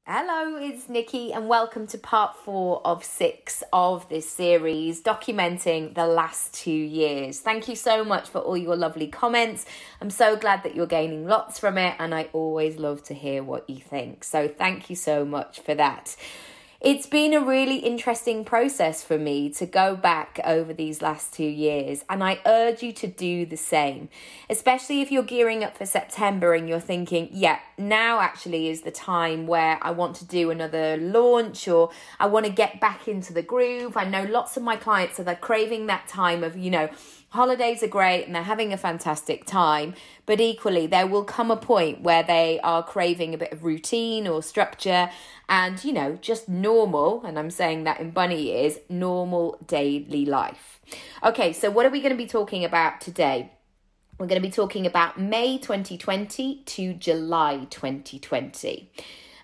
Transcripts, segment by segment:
Hello, it's Nikki, and welcome to part 4 of 6 of this series documenting the last 2 years. Thank you so much for all your lovely comments. I'm so glad that you're gaining lots from it, and I always love to hear what you think. So thank you so much for that. It's been a really interesting process for me to go back over these last 2 years, and I urge you to do the same, especially if you're gearing up for September and you're thinking, yeah, now actually is the time where I want to do another launch or I want to get back into the groove. I know lots of my clients are craving that time of, holidays are great and they're having a fantastic time, but equally there will come a point where they are craving a bit of routine or structure and, just normal, and I'm saying that in bunny ears, normal daily life. Okay, so what are we going to be talking about today? We're going to be talking about May 2020 to July 2020.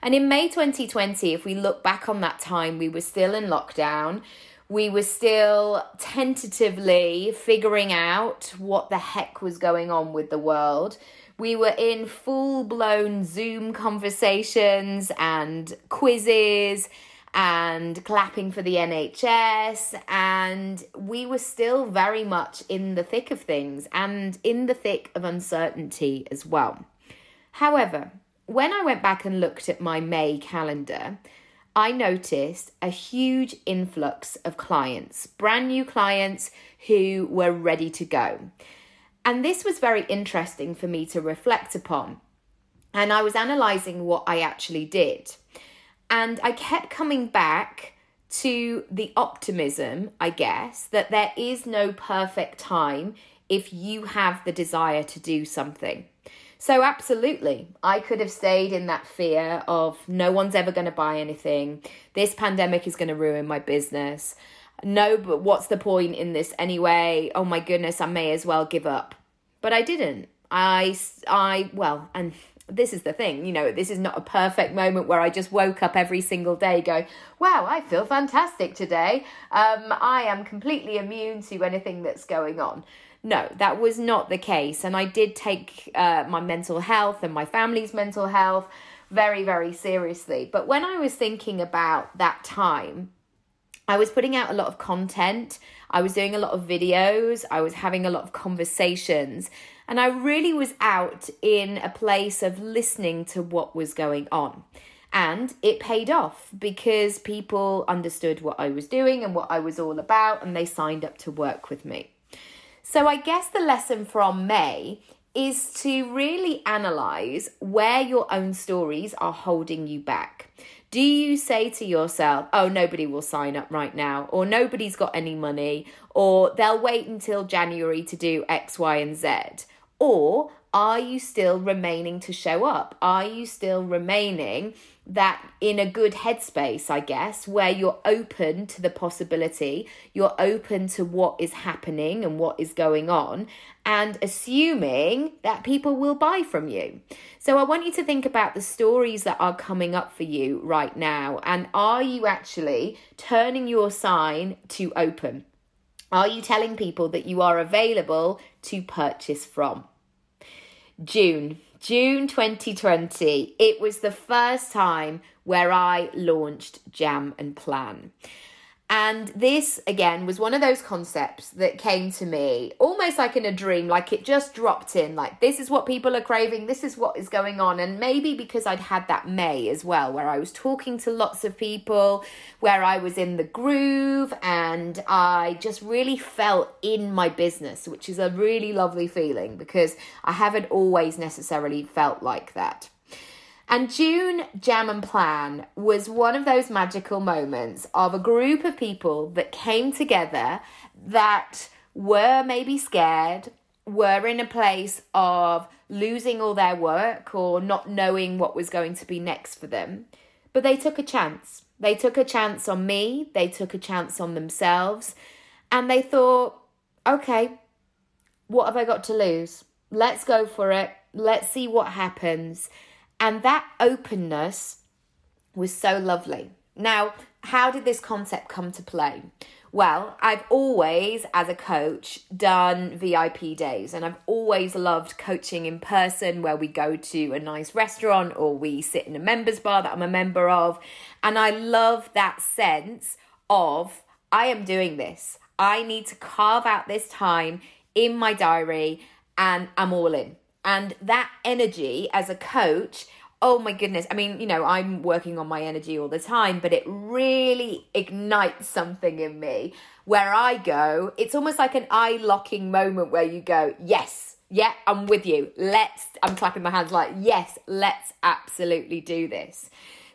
And in May 2020, if we look back on that time, we were still in lockdown. We were still tentatively figuring out what the heck was going on with the world. We were in full-blown Zoom conversations and quizzes and clapping for the NHS, and we were still very much in the thick of things and in the thick of uncertainty as well. However, when I went back and looked at my May calendar, I noticed a huge influx of clients, brand new clients who were ready to go. And this was very interesting for me to reflect upon. And I was analysing what I actually did. And I kept coming back to the optimism, I guess, that there is no perfect time if you have the desire to do something. So absolutely, I could have stayed in that fear of no one's ever going to buy anything. This pandemic is going to ruin my business. No, but what's the point in this anyway? Oh my goodness, I may as well give up. But I didn't. And this is the thing, this is not a perfect moment where I just woke up every single day going, wow, I feel fantastic today. I am completely immune to anything that's going on. No, that was not the case. And I did take my mental health and my family's mental health very, very seriously. But when I was thinking about that time, I was putting out a lot of content. I was doing a lot of videos. I was having a lot of conversations. And I really was out in a place of listening to what was going on. And it paid off because people understood what I was doing and what I was all about, and they signed up to work with me. So I guess the lesson from May is to really analyze where your own stories are holding you back. Do you say to yourself, oh, nobody will sign up right now, or nobody's got any money, or they'll wait until January to do X, Y, and Z? Or are you still remaining to show up? Are you still remaining that in a good headspace, I guess, where you're open to the possibility, you're open to what is happening and what is going on, and assuming that people will buy from you? So I want you to think about the stories that are coming up for you right now, and are you actually turning your sign to open? Are you telling people that you are available to purchase from? June 2020, it was the first time where I launched Jam and Plan. And this, again, was one of those concepts that came to me almost like in a dream, like it just dropped in, like this is what people are craving, this is what is going on. And maybe because I'd had that May as well, where I was talking to lots of people, where I was in the groove and I just really felt in my business, which is a really lovely feeling because I haven't always necessarily felt like that. And June Jam and Plan was one of those magical moments of a group of people that came together that were maybe scared, were in a place of losing all their work or not knowing what was going to be next for them. But they took a chance. They took a chance on me. They took a chance on themselves. And they thought, okay, what have I got to lose? Let's go for it. Let's see what happens. And that openness was so lovely. Now, how did this concept come to play? Well, I've always, as a coach, done VIP days, and I've always loved coaching in person, where we go to a nice restaurant or we sit in a members bar that I'm a member of. And I love that sense of, I am doing this. I need to carve out this time in my diary and I'm all in. And that energy as a coach, oh my goodness. I mean, I'm working on my energy all the time, but it really ignites something in me where I go, it's almost like an eye-locking moment where you go, yes, yeah, I'm with you. I'm clapping my hands like, yes, let's absolutely do this.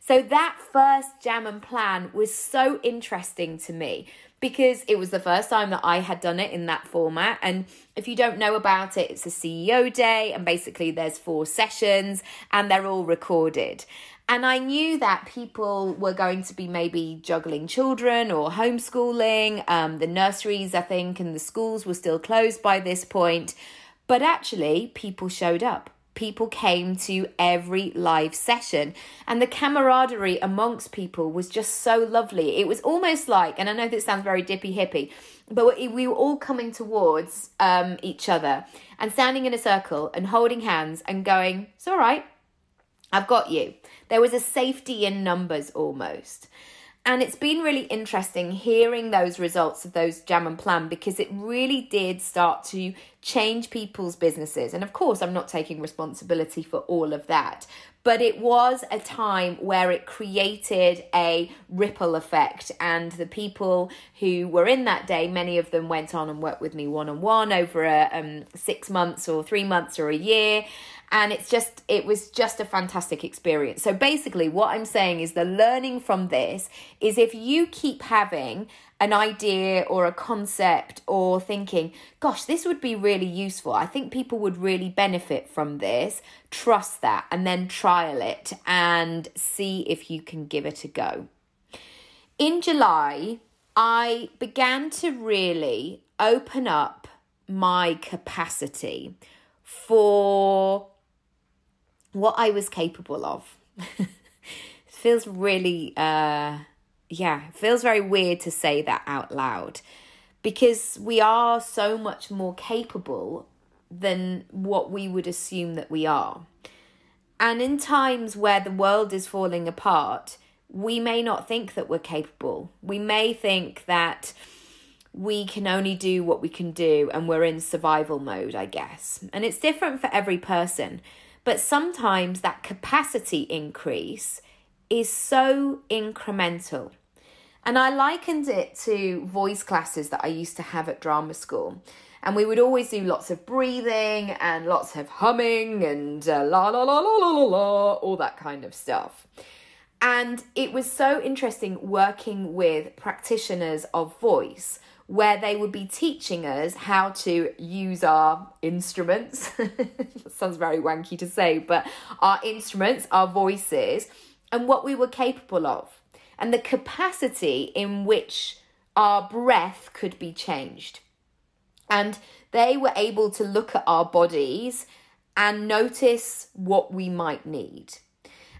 So that first Jam and Plan was so interesting to me because it was the first time that I had done it in that format. And if you don't know about it, it's a CEO day, and basically there's 4 sessions and they're all recorded. And I knew that people were going to be maybe juggling children or homeschooling. The nurseries, I think, and the schools were still closed by this point. But actually, people showed up. People came to every live session, and the camaraderie amongst people was just so lovely. It was almost like, and I know this sounds very dippy hippie, but we were all coming towards each other and standing in a circle and holding hands and going, it's all right, I've got you. There was a safety in numbers almost. And it's been really interesting hearing those results of those Jam and Plan, because it really did start to change people's businesses. And of course, I'm not taking responsibility for all of that, but it was a time where it created a ripple effect. And the people who were in that day, many of them went on and worked with me one-on-one over 6 months or 3 months or a year. And it was just a fantastic experience. So basically what I'm saying is the learning from this is, if you keep having an idea or a concept or thinking, gosh, this would be really useful, I think people would really benefit from this, trust that and then trial it and see if you can give it a go. In July, I began to really open up my capacity for what I was capable of. It feels really, feels very weird to say that out loud, because we are so much more capable than what we would assume that we are. And in times where the world is falling apart, we may not think that we're capable. We may think that we can only do what we can do and we're in survival mode, I guess. And it's different for every person. But sometimes that capacity increase is so incremental. And I likened it to voice classes that I used to have at drama school. And we would always do lots of breathing and lots of humming and la la la la la la la, all that kind of stuff. And it was so interesting working with practitioners of voice, where they would be teaching us how to use our instruments. Sounds very wanky to say, but our instruments, our voices, and what we were capable of, and the capacity in which our breath could be changed. And they were able to look at our bodies and notice what we might need.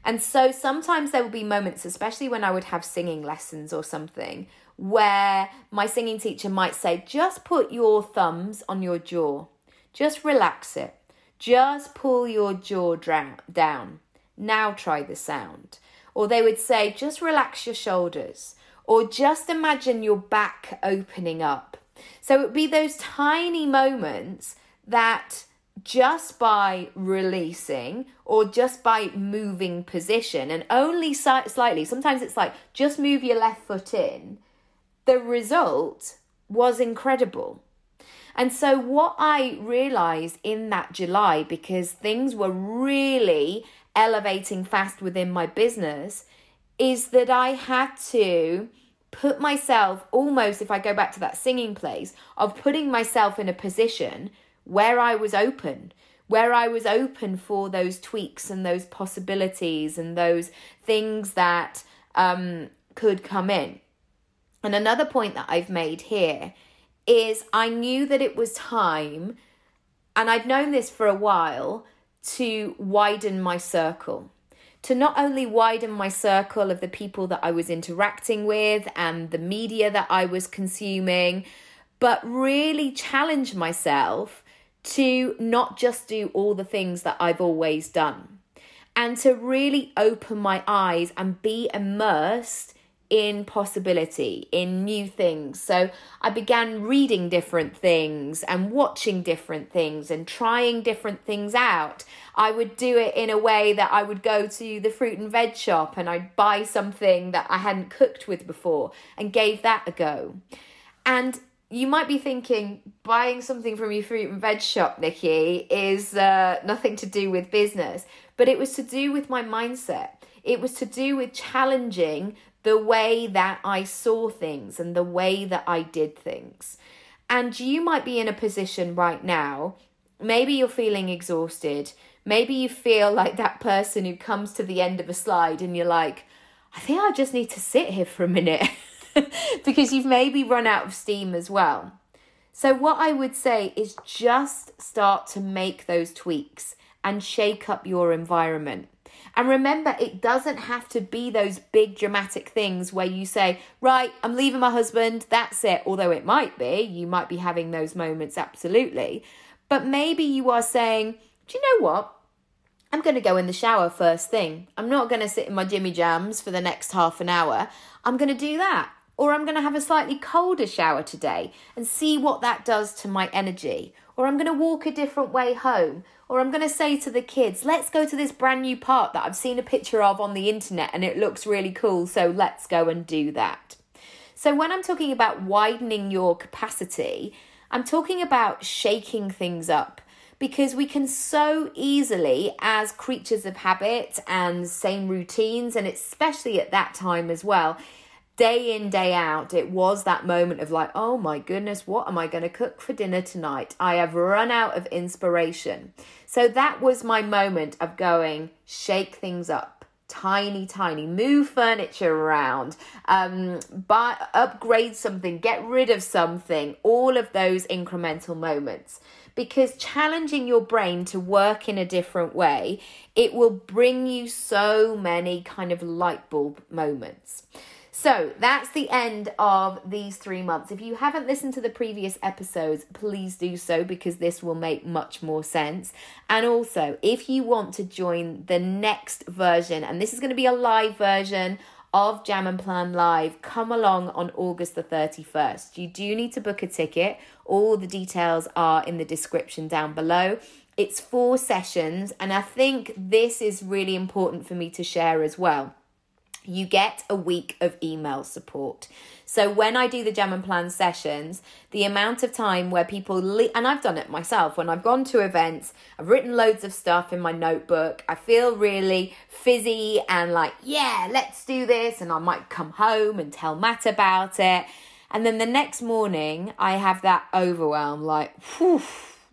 And so sometimes there would be moments, especially when I would have singing lessons or something, where my singing teacher might say, just put your thumbs on your jaw. Just relax it. Just pull your jaw down. Now try the sound. Or they would say, just relax your shoulders. Or just imagine your back opening up. So it would be those tiny moments that just by releasing or just by moving position, and only slightly, sometimes it's like, just move your left foot in, the result was incredible. And so what I realized in that July, because things were really elevating fast within my business, is that I had to put myself almost, if I go back to that singing place, of putting myself in a position where I was open for those tweaks and those possibilities and those things that could come in. And another point that I've made here is I knew that it was time, and I'd known this for a while, to widen my circle, to not only widen my circle of the people that I was interacting with and the media that I was consuming, but really challenge myself to not just do all the things that I've always done, and to really open my eyes and be immersed in possibility, in new things. So I began reading different things and watching different things and trying different things out. I would do it in a way that I would go to the fruit and veg shop and I'd buy something that I hadn't cooked with before and gave that a go. And you might be thinking, buying something from your fruit and veg shop, Nikki, is nothing to do with business. But it was to do with my mindset. It was to do with challenging the way that I saw things and the way that I did things. And you might be in a position right now, maybe you're feeling exhausted. Maybe you feel like that person who comes to the end of a slide and you're like, I think I just need to sit here for a minute. Because you've maybe run out of steam as well. So what I would say is just start to make those tweaks and shake up your environment. And remember, it doesn't have to be those big dramatic things where you say, right, I'm leaving my husband, that's it. Although it might be, you might be having those moments, absolutely. But maybe you are saying, do you know what? I'm going to go in the shower first thing. I'm not going to sit in my Jimmy Jams for the next half an hour. I'm going to do that. Or I'm going to have a slightly colder shower today and see what that does to my energy. Or I'm going to walk a different way home. Or I'm going to say to the kids, let's go to this brand new park that I've seen a picture of on the internet and it looks really cool. So let's go and do that. So when I'm talking about widening your capacity, I'm talking about shaking things up. Because we can so easily, as creatures of habit and same routines, and especially at that time as well, day in, day out, it was that moment of like, oh my goodness, what am I going to cook for dinner tonight? I have run out of inspiration. So that was my moment of going, shake things up. Tiny, move furniture around, upgrade something, get rid of something, all of those incremental moments. Because challenging your brain to work in a different way, it will bring you so many kind of light bulb moments. So that's the end of these 3 months. If you haven't listened to the previous episodes, please do so because this will make much more sense. And also, if you want to join the next version, and this is going to be a live version of Jam and Plan Live, come along on August the 31st. You do need to book a ticket. All the details are in the description down below. It's 4 sessions, and I think this is really important for me to share as well. You get a week of email support. So when I do the Jam and Plan sessions, the amount of time where people, and I've done it myself, when I've gone to events, I've written loads of stuff in my notebook, I feel really fizzy and like, yeah, let's do this. And I might come home and tell Matt about it. And then the next morning, I have that overwhelm, like, whew,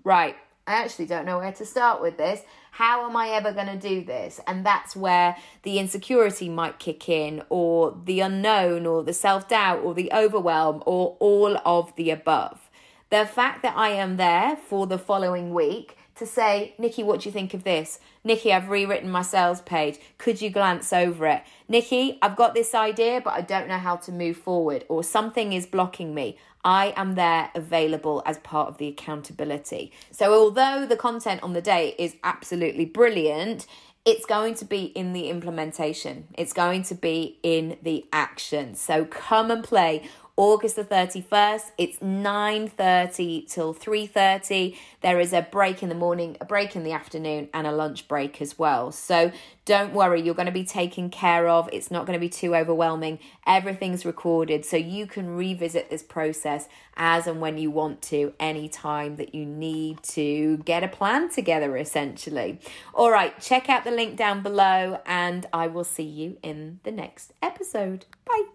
right, I actually don't know where to start with this. How am I ever going to do this? And that's where the insecurity might kick in, or the unknown, or the self-doubt, or the overwhelm, or all of the above. The fact that I am there for the following week to say, Nikki, what do you think of this? Nikki, I've rewritten my sales page. Could you glance over it? Nikki, I've got this idea, but I don't know how to move forward, or something is blocking me. I am there available as part of the accountability. So although the content on the day is absolutely brilliant, it's going to be in the implementation. It's going to be in the action. So come and play. August the 31st, it's 9:30 till 3:30. There is a break in the morning, a break in the afternoon, and a lunch break as well. So don't worry, you're going to be taken care of. It's not going to be too overwhelming. Everything's recorded, so you can revisit this process as and when you want to, anytime that you need to get a plan together, essentially. All right, check out the link down below, and I will see you in the next episode. Bye.